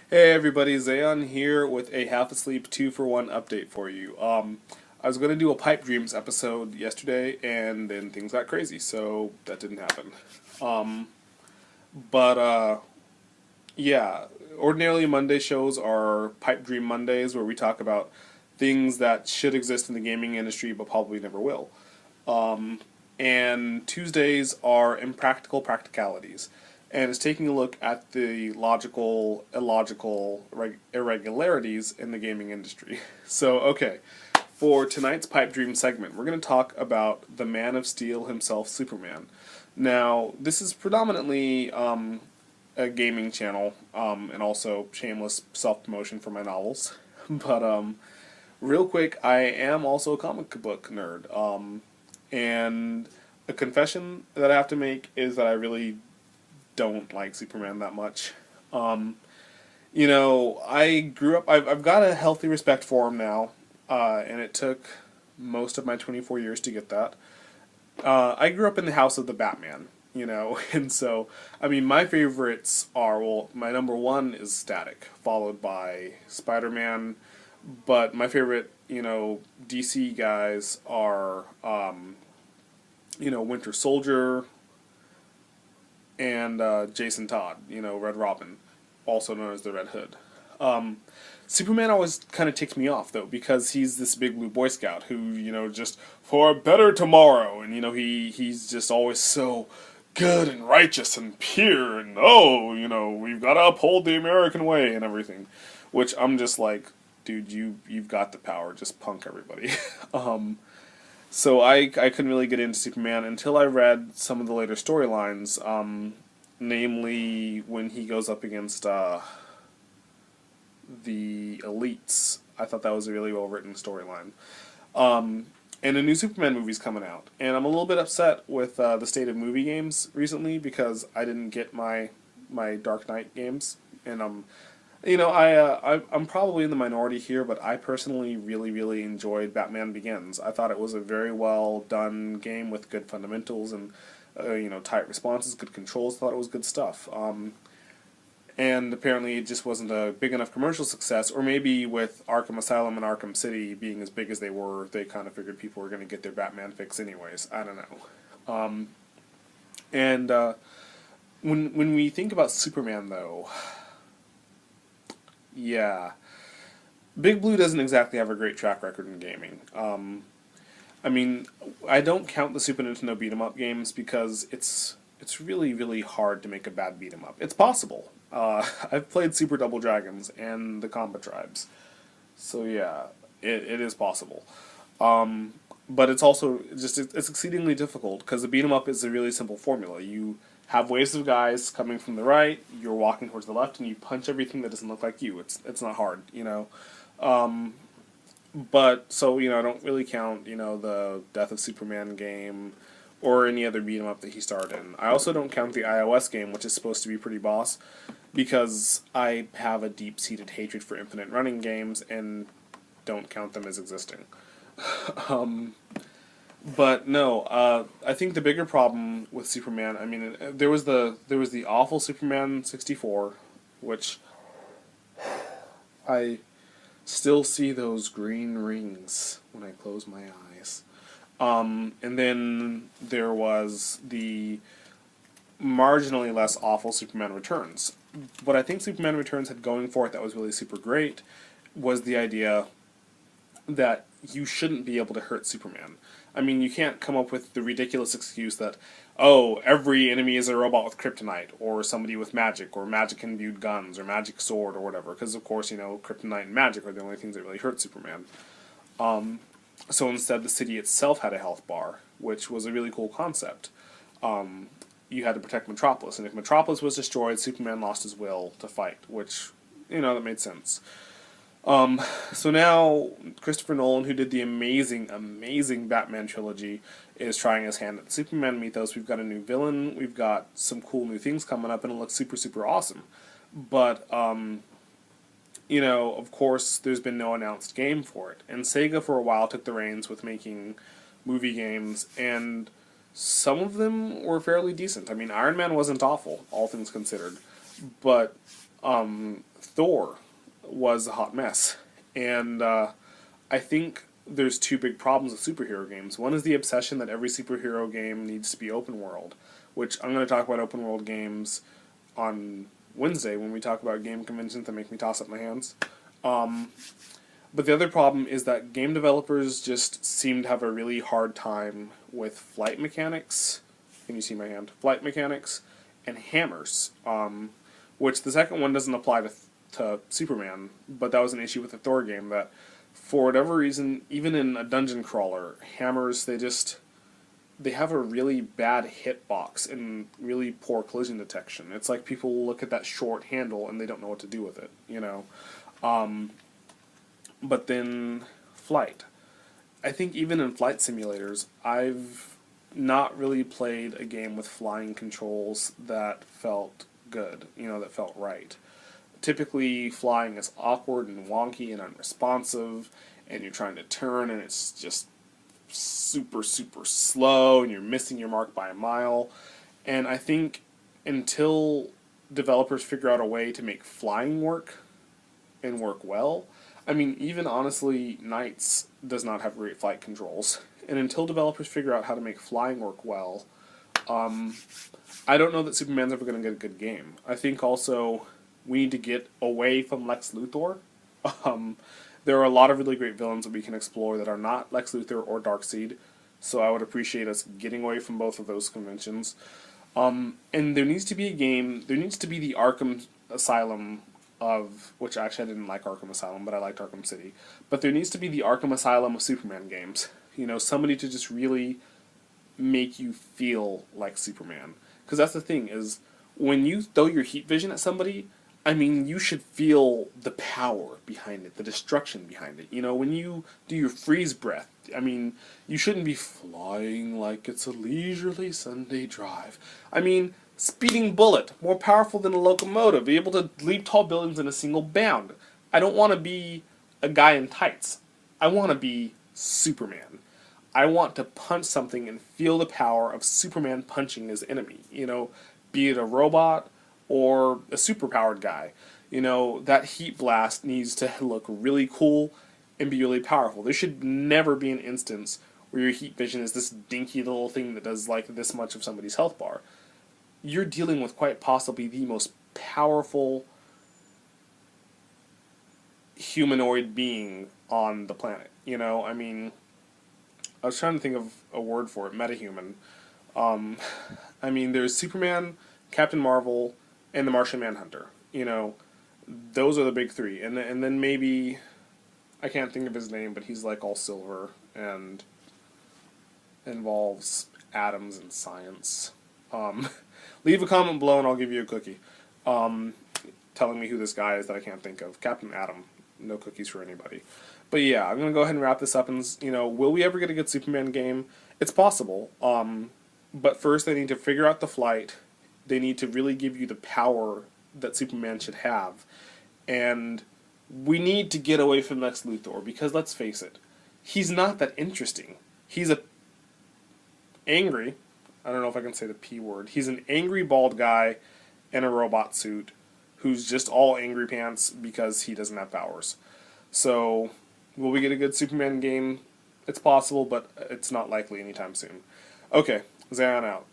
Hey everybody, Xeawn here with a half asleep 2-for-1 update for you. I was going to do a Pipe Dreams episode yesterday and then things got crazy, so that didn't happen. Um, but yeah, ordinarily Monday shows are Pipe Dream Mondays where we talk about things that should exist in the gaming industry but probably never will. Um, and Tuesdays are impractical practicalities. And it's taking a look at the logical, illogical irregularities in the gaming industry. So, okay, for tonight's Pipe Dream segment, we're going to talk about the Man of Steel himself, Superman. Now, this is predominantly a gaming channel and also shameless self promotion for my novels. But real quick, I am also a comic book nerd. And a confession that I have to make is that I really don't like Superman that much. Um, I grew up, I've got a healthy respect for him now, and it took most of my 24 years to get that. I grew up in the house of the Batman, and so, I mean, my favorites are, well, my number one is Static, followed by Spider Man, but my favorite, DC guys are, Winter Soldier, and Jason Todd, Red Robin, also known as the Red Hood. Um, Superman always kind of ticks me off though because he's this big blue Boy Scout who just for a better tomorrow, and he's just always so good and righteous and pure, and we've got to uphold the American way and everything, which I'm just like, dude, you've got the power, just punk everybody. So I couldn't really get into Superman until I read some of the later storylines, namely when he goes up against the elites. I thought that was a really well written storyline. And a new Superman movie's coming out, and I'm a little bit upset with the state of movie games recently because I didn't get my Dark Knight games, and I'm probably in the minority here, but I personally really, really enjoyed Batman Begins. I thought it was a very well done game with good fundamentals and tight responses, good controls. I thought it was good stuff. And apparently it just wasn't a big enough commercial success, or maybe with Arkham Asylum and Arkham City being as big as they were, they kind of figured people were going to get their Batman fix anyways. I don't know. And when we think about Superman, though, yeah, Big Blue doesn't exactly have a great track record in gaming. I mean, I don't count the Super Nintendo beat 'em up games because it's really really hard to make a bad beat 'em up. It's possible. I've played Super Double Dragons and the Combat Tribes, so yeah, it is possible. But it's also just it's exceedingly difficult because the beat 'em up is a really simple formula. You have waves of guys coming from the right, you're walking towards the left, and you punch everything that doesn't look like you. It's not hard. Um, but so I don't really count the Death of Superman game or any other beat 'em up that he starred in. I also don't count the iOS game, which is supposed to be pretty boss, because I have a deep seated hatred for infinite running games and don't count them as existing. um, but no, I think the bigger problem with Superman, I mean, there was the awful Superman 64, which I still see those green rings when I close my eyes. And then there was the marginally less awful Superman Returns. What I think Superman Returns had going for it that was really super great was the idea that you shouldn't be able to hurt Superman. I mean, you can't come up with the ridiculous excuse that, oh, every enemy is a robot with kryptonite, or somebody with magic, or magic imbued guns, or magic sword, or whatever. Because, of course, kryptonite and magic are the only things that really hurt Superman. So instead, the city itself had a health bar, which was a really cool concept. Um, you had to protect Metropolis, and if Metropolis was destroyed, Superman lost his will to fight, which, that made sense. So now Christopher Nolan, who did the amazing, amazing Batman trilogy, is trying his hand at the Superman mythos. We've got a new villain, we've got some cool new things coming up, and it looks super, super awesome. But of course, there's been no announced game for it. And Sega, for a while, took the reins with making movie games, and some of them were fairly decent. I mean, Iron Man wasn't awful, all things considered. But Thor was a hot mess. And I think there's two big problems with superhero games. One is the obsession that every superhero game needs to be open world, which I'm going to talk about open world games on Wednesday when we talk about game conventions that make me toss up my hands. But the other problem is that game developers just seem to have a really hard time with flight mechanics. Can you see my hand? Flight mechanics and hammers, which the second one doesn't apply to Superman, but that was an issue with the Thor game that, for whatever reason, even in a dungeon crawler, hammers, they have a really bad hitbox and really poor collision detection. It's like people look at that short handle and they don't know what to do with it, you know. But then flight. I think even in flight simulators, I've not really played a game with flying controls that felt good, you know, that felt right. Typically, flying is awkward and wonky and unresponsive, and you're trying to turn and it's just super, super slow, and you're missing your mark by a mile. And I think until developers figure out a way to make flying work and work well, I mean, even honestly, Knights does not have great flight controls. And until developers figure out how to make flying work well, I don't know that Superman's ever going to get a good game. I think also we need to get away from Lex Luthor. There are a lot of really great villains that we can explore that are not Lex Luthor or Darkseid, so I would appreciate us getting away from both of those conventions. And there needs to be a game, there needs to be the Arkham Asylum of, which actually I didn't like Arkham Asylum, but I liked Arkham City. But there needs to be the Arkham Asylum of Superman games. You know, somebody to just really make you feel like Superman. Because that's the thing, is when you throw your heat vision at somebody, I mean, you should feel the power behind it, the destruction behind it. You know, when you do your freeze breath, I mean, you shouldn't be flying like it's a leisurely Sunday drive. I mean, speeding bullet, more powerful than a locomotive, be able to leap tall buildings in a single bound. I don't want to be a guy in tights. I want to be Superman. I want to punch something and feel the power of Superman punching his enemy. You know, be it a robot or a superpowered guy. You know, that heat blast needs to look really cool and be really powerful. There should never be an instance where your heat vision is this dinky little thing that does like this much of somebody's health bar. You're dealing with quite possibly the most powerful humanoid being on the planet. You know, I mean, I was trying to think of a word for it, metahuman. I mean, there's Superman, Captain Marvel, and the Martian Manhunter. You know, those are the big three. And then maybe, I can't think of his name, but he's like all silver and involves atoms and science. Leave a comment below and I'll give you a cookie. Telling me who this guy is that I can't think of. Captain Atom. No cookies for anybody. But yeah, I'm going to go ahead and wrap this up. And, you know, will we ever get a good Superman game? It's possible. But first they need to figure out the flight. They need to really give you the power that Superman should have. And we need to get away from Lex Luthor because, let's face it, he's not that interesting. He's angry. I don't know if I can say the P word. He's an angry bald guy in a robot suit who's just all angry pants because he doesn't have powers. So, will we get a good Superman game? It's possible, but it's not likely anytime soon. Okay, Xeawn out.